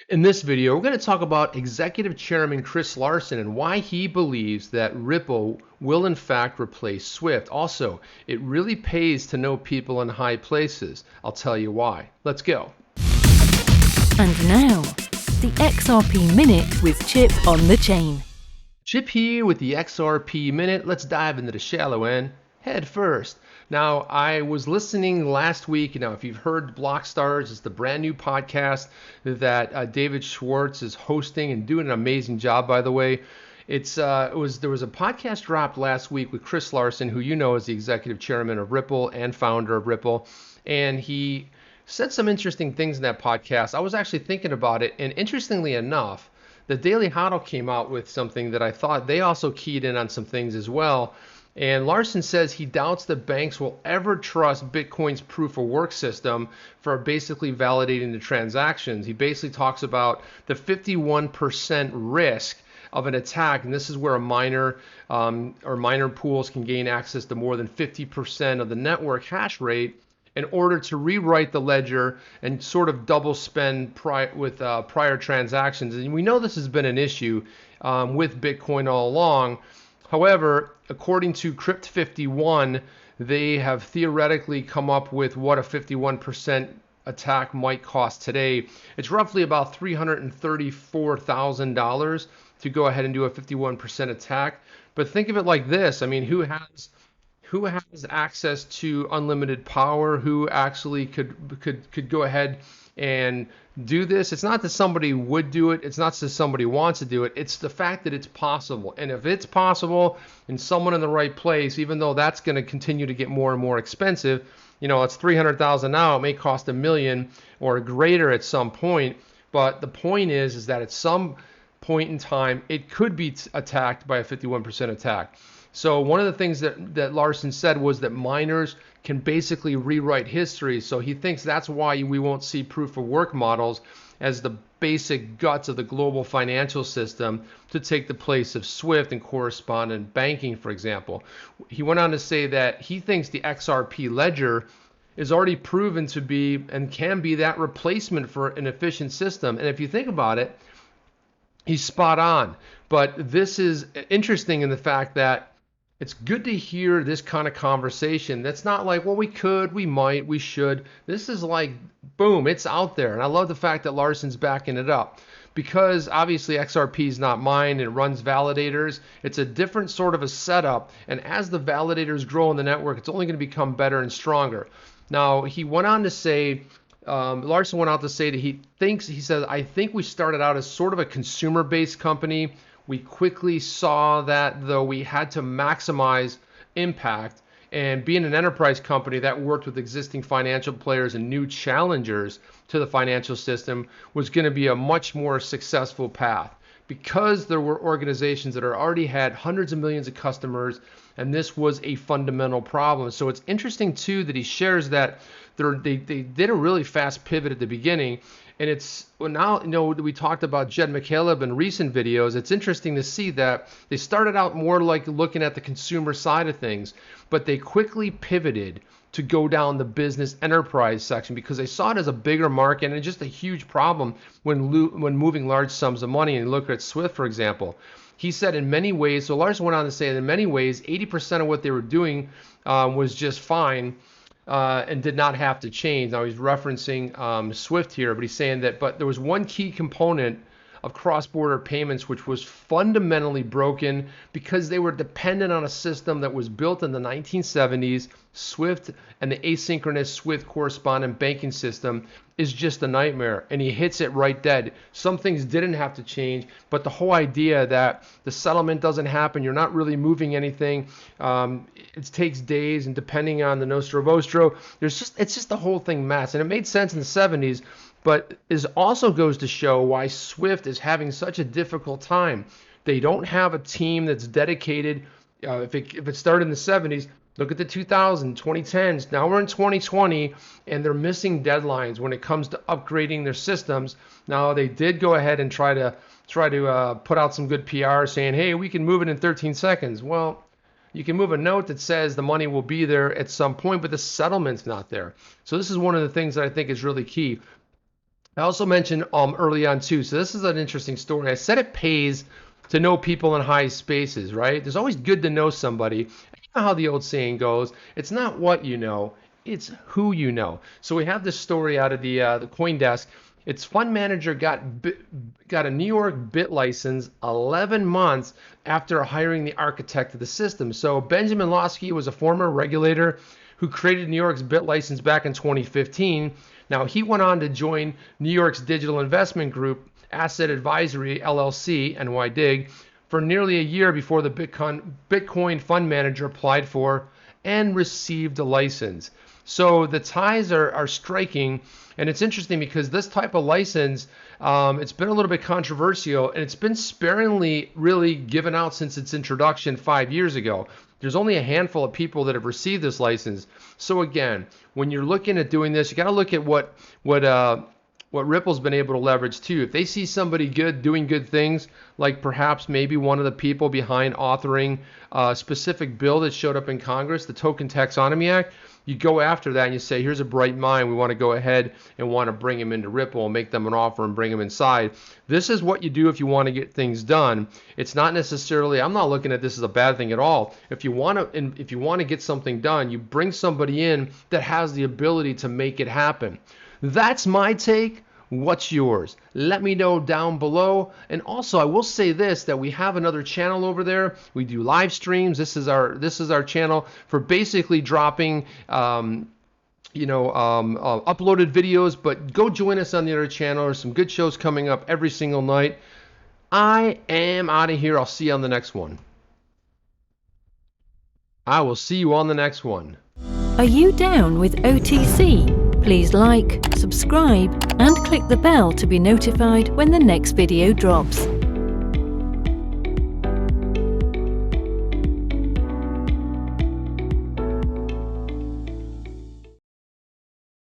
In this video, we're going to talk about Executive Chairman Chris Larsen and why he believes that Ripple will in fact replace Swift. Also, it really pays to know people in high places. I'll tell you why. Let's go. And now, the XRP Minute with Chip on the Chain. Chip here with the XRP Minute. Let's dive into the shallow end head first. Now, I was listening last week. If you've heard Blockstars, it's the brand new podcast that David Schwartz is hosting and doing an amazing job, by the way. There was a podcast dropped last week with Chris Larsen, who you know is the executive chairman of Ripple and founder of Ripple, and he said some interesting things in that podcast. I was actually thinking about it, and interestingly enough, the Daily Hodl came out with something that I thought they also keyed in on some things as well. And Larsen says he doubts that banks will ever trust Bitcoin's proof of work system for basically validating the transactions. He basically talks about the 51% risk of an attack, and this is where a miner or miner pools can gain access to more than 50% of the network hash rate in order to rewrite the ledger and sort of double spend with prior transactions. And we know this has been an issue with Bitcoin all along. However, according to Crypt51, they have theoretically come up with what a 51% attack might cost today. It's roughly about $334,000 to go ahead and do a 51% attack. But think of it like this. I mean, who has access to unlimited power? Who actually could go ahead and do this? It's not that somebody would do it. It's not that somebody wants to do it. It's the fact that it's possible. And if it's possible and someone in the right place, even though that's going to continue to get more and more expensive, it's 300,000 now. It may cost $1 million or greater at some point. But the point is that at some point in time, it could be attacked by a 51% attack. So one of the things that Larsen said was that miners can basically rewrite history. So he thinks that's why we won't see proof of work models as the basic guts of the global financial system to take the place of Swift and correspondent banking, for example. He went on to say that he thinks the XRP ledger is already proven to be and can be that replacement for an efficient system. And if you think about it, he's spot on. But this is interesting in the fact that it's good to hear this kind of conversation. That's not like, well, we could, we might, we should. This is like, boom, it's out there. And I love the fact that Larsen's backing it up because obviously XRP is not mine. It runs validators. It's a different sort of a setup. And as the validators grow in the network, it's only going to become better and stronger. Now, he went on to say, Larsen went out to say that he said, I think we started out as sort of a consumer-based company. We quickly saw that, though, we had to maximize impact, and being an enterprise company that worked with existing financial players and new challengers to the financial system was going to be a much more successful path because there were organizations that already had hundreds of millions of customers, and this was a fundamental problem. So it's interesting, too, that he shares that they did a really fast pivot at the beginning. And it's now, we talked about Jed McCaleb in recent videos. It's interesting to see that they started out more like looking at the consumer side of things, but they quickly pivoted to go down the business enterprise section because they saw it as a bigger market and just a huge problem when moving large sums of money. And look at Swift, for example. He said in many ways, so Larsen went on to say that in many ways, 80% of what they were doing was just fine. And did not have to change. Now he's referencing Swift here, but he's saying that, but there was one key component of cross-border payments which was fundamentally broken because they were dependent on a system that was built in the 1970s. Swift and the asynchronous Swift correspondent banking system is just a nightmare, and he hits it right dead. Some things didn't have to change, but the whole idea that the settlement doesn't happen, you're not really moving anything, it takes days, and depending on the Nostro Vostro, it's just the whole thing mess. And it made sense in the 70s, but it also goes to show why Swift is having such a difficult time. They don't have a team that's dedicated. If it started in the 70s, look at the 2000s, 2010s. Now we're in 2020, and they're missing deadlines when it comes to upgrading their systems. Now they did go ahead and try to put out some good PR saying, hey, we can move it in 13 seconds. Well, you can move a note that says the money will be there at some point, but the settlement's not there. So this is one of the things that I think is really key. I also mentioned early on too. So this is an interesting story. I said it pays to know people in high spaces, right? There's always good to know somebody. And you know how the old saying goes, it's not what you know, it's who you know. So we have this story out of the CoinDesk. Its fund manager got a New York BIT license 11 months after hiring the architect of the system. So Benjamin Losky was a former regulator who created New York's BIT license back in 2015. Now, he went on to join New York's digital investment group, Asset Advisory LLC, NYDIG, for nearly a year before the Bitcoin fund manager applied for and received a license. So the ties are striking, and it's interesting because this type of license, it's been a little bit controversial, and it's been sparingly really given out since its introduction 5 years ago. There's only a handful of people that have received this license. So again, when you're looking at doing this, you got to look at what Ripple's been able to leverage too. If they see somebody good doing good things, like perhaps maybe one of the people behind authoring a specific bill that showed up in Congress, the Token Taxonomy Act, you go after that and you say, here's a bright mind. We want to go ahead and want to bring him into Ripple and make them an offer and bring him inside. This is what you do if you want to get things done. It's not necessarily, I'm not looking at this as a bad thing at all. If you want to get something done, you bring somebody in that has the ability to make it happen. That's my take. What's yours? Let me know down below. And also, I will say this, that we have another channel over there. We do live streams. This is our channel for basically dropping uploaded videos, but go join us on the other channel. There's some good shows coming up every single night. I am out of here. I'll see you on the next one. I will see you on the next one. Are you down with OTC? Please like, subscribe, and click the bell to be notified when the next video drops.